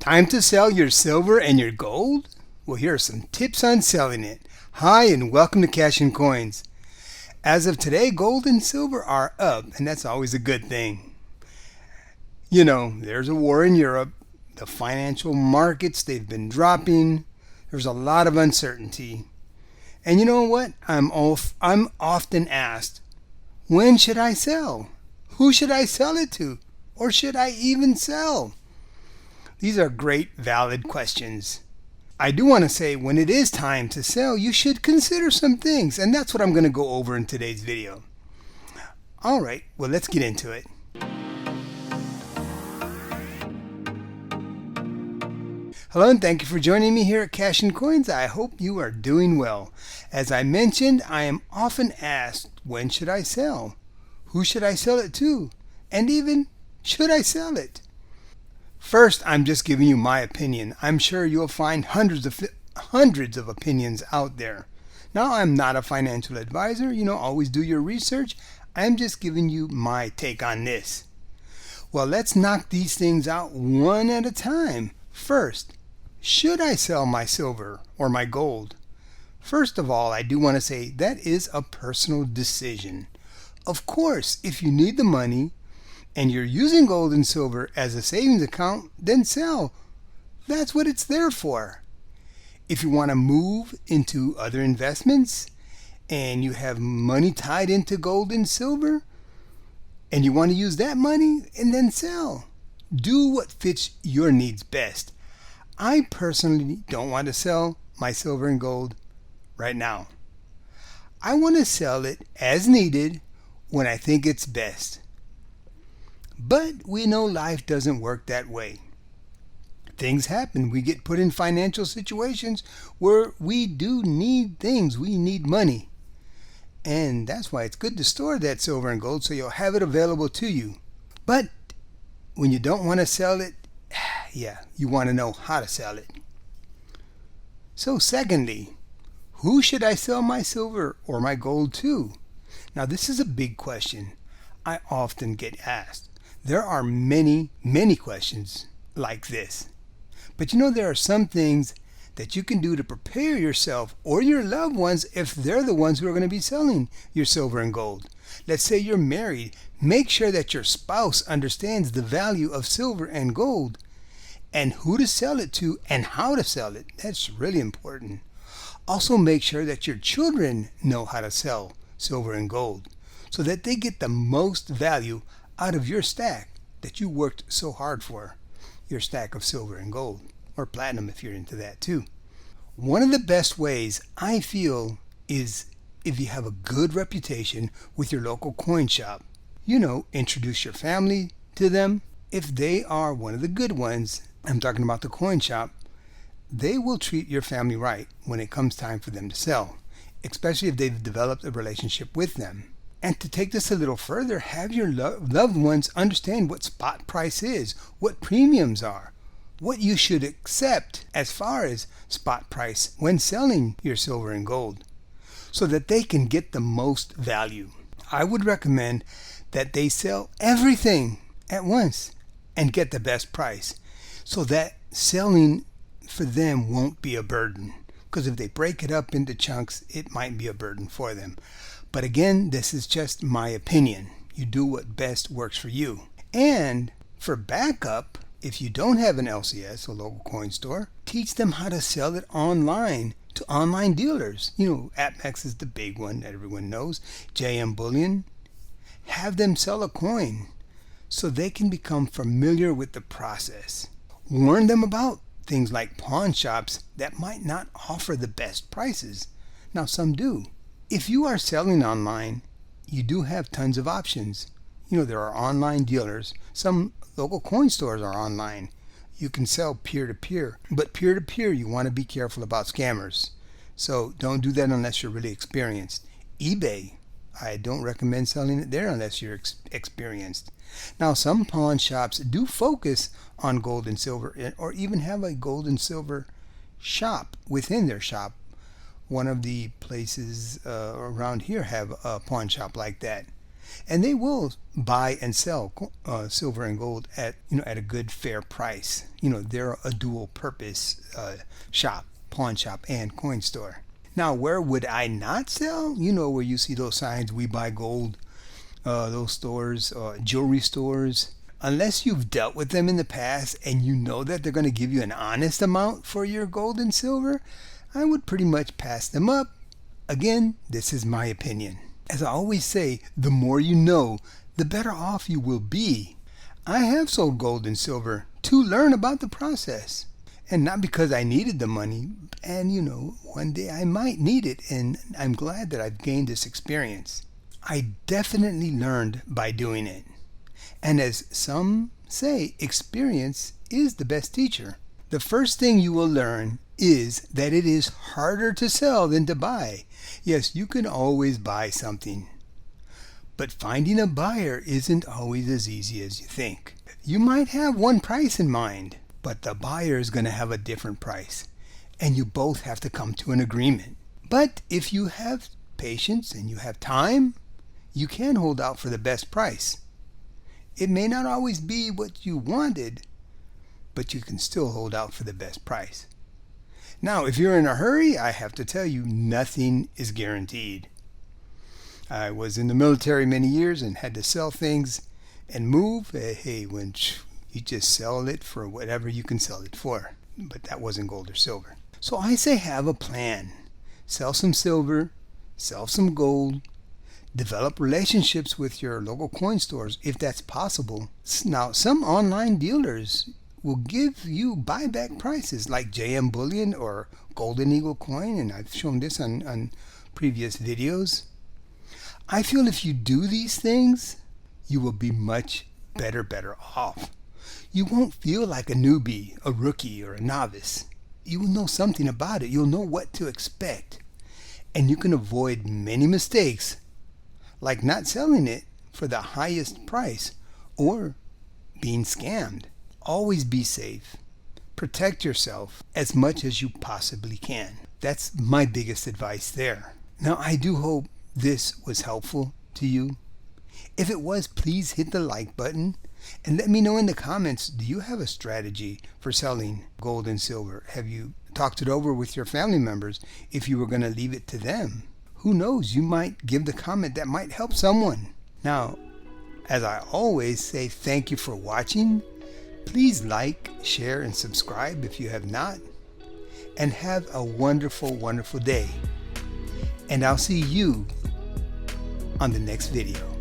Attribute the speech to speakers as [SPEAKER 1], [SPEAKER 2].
[SPEAKER 1] Time to sell your silver and your gold? Well, here are some tips on selling it. Hi, and welcome to Cash and Coins. As of today, gold and silver are up, and that's always a good thing. You know, there's a war in Europe. The financial markets, they've been dropping. There's a lot of uncertainty. And you know what? I'm often asked, when should I sell? Who should I sell it to? Or should I even sell? These are great, valid questions. I do want to say when it is time to sell, you should consider some things, and that's what I'm going to go over in today's video. All right, well, let's get into it. Hello, and thank you for joining me here at Cash and Coins. I hope you are doing well. As I mentioned, I am often asked, when should I sell? Who should I sell it to? And even, should I sell it? First, I'm just giving you my opinion. I'm sure you'll find hundreds of opinions out there. Now, I'm not a financial advisor. Always do your research. I'm just giving you my take on this. Well, let's knock these things out one at a time. First, should I sell my silver or my gold? First of all, I do want to say that is a personal decision. Of course, if you need the money, and you're using gold and silver as a savings account, then sell. That's what it's there for. If you want to move into other investments and you have money tied into gold and silver and you want to use that money, and then sell. Do what fits your needs best. I personally don't want to sell my silver and gold right now. I want to sell it as needed when I think it's best. But we know life doesn't work that way. Things happen. We get put in financial situations where we do need things. We need money. And that's why it's good to store that silver and gold so you'll have it available to you. But when you don't want to sell it, you want to know how to sell it. So secondly, who should I sell my silver or my gold to? Now this is a big question I often get asked. There are many questions like this. But there are some things that you can do to prepare yourself or your loved ones if they're the ones who are going to be selling your silver and gold. Let's say you're married. Make sure that your spouse understands the value of silver and gold and who to sell it to and how to sell it. That's really important. Also make sure that your children know how to sell silver and gold so that they get the most value out of your stack that you worked so hard for, your stack of silver and gold, or platinum if you're into that too. One of the best ways I feel is if you have a good reputation with your local coin shop. Introduce your family to them. If they are one of the good ones, I'm talking about the coin shop, they will treat your family right when it comes time for them to sell, especially if they've developed a relationship with them. And to take this a little further, have your loved ones understand what spot price is, what premiums are, what you should accept as far as spot price when selling your silver and gold, so that they can get the most value. I would recommend that they sell everything at once and get the best price, so that selling for them won't be a burden. Because if they break it up into chunks, it might be a burden for them. But again, this is just my opinion. You do what best works for you. And for backup, if you don't have an LCS, a local coin store, teach them how to sell it online to online dealers. AppMex is the big one that everyone knows. JM Bullion. Have them sell a coin so they can become familiar with the process. Warn them about things like pawn shops that might not offer the best prices. Now, some do. If you are selling online, you do have tons of options. There are online dealers. Some local coin stores are online. You can sell peer-to-peer. But peer-to-peer, you want to be careful about scammers. So don't do that unless you're really experienced. eBay, I don't recommend selling it there unless you're experienced. Now, some pawn shops do focus on gold and silver, or even have a gold and silver shop within their shop. One of the places around here have a pawn shop like that. and they will buy and sell silver and gold at at a good fair price. They're a dual purpose shop, pawn shop and coin store. Now, where would I not sell? Where you see those signs, we buy gold, those stores, jewelry stores. Unless you've dealt with them in the past and you know that they're going to give you an honest amount for your gold and silver, I would pretty much pass them up. Again, this is my opinion. As I always say, the more you know, the better off you will be. I have sold gold and silver to learn about the process. And not because I needed the money, and one day I might need it, and I'm glad that I've gained this experience. I definitely learned by doing it. And as some say, experience is the best teacher. The first thing you will learn is that it is harder to sell than to buy. Yes, you can always buy something, but finding a buyer isn't always as easy as you think. You might have one price in mind, but the buyer is going to have a different price, and you both have to come to an agreement. But if you have patience and you have time, you can hold out for the best price. It may not always be what you wanted, but you can still hold out for the best price. Now, if you're in a hurry, I have to tell you, nothing is guaranteed. I was in the military many years and had to sell things and move. Hey, when you just sell it for whatever you can sell it for. But that wasn't gold or silver. So I say have a plan. Sell some silver, sell some gold, develop relationships with your local coin stores if that's possible. Now, some online dealers will give you buyback prices like JM Bullion or Golden Eagle Coin, and I've shown this on previous videos. I feel if you do these things, you will be much better off. You won't feel like a newbie, a rookie, or a novice. You will know something about it. You'll know what to expect. And you can avoid many mistakes, like not selling it for the highest price or being scammed. Always be safe. Protect yourself as much as you possibly can. That's my biggest advice there. Now, I do hope this was helpful to you. If it was, please hit the like button and let me know in the comments, do you have a strategy for selling gold and silver? Have you talked it over with your family members if you were going to leave it to them? Who knows, you might give the comment that might help someone. Now, as I always say, thank you for watching. Please like, share, and subscribe if you have not. And have a wonderful, wonderful day. And I'll see you on the next video.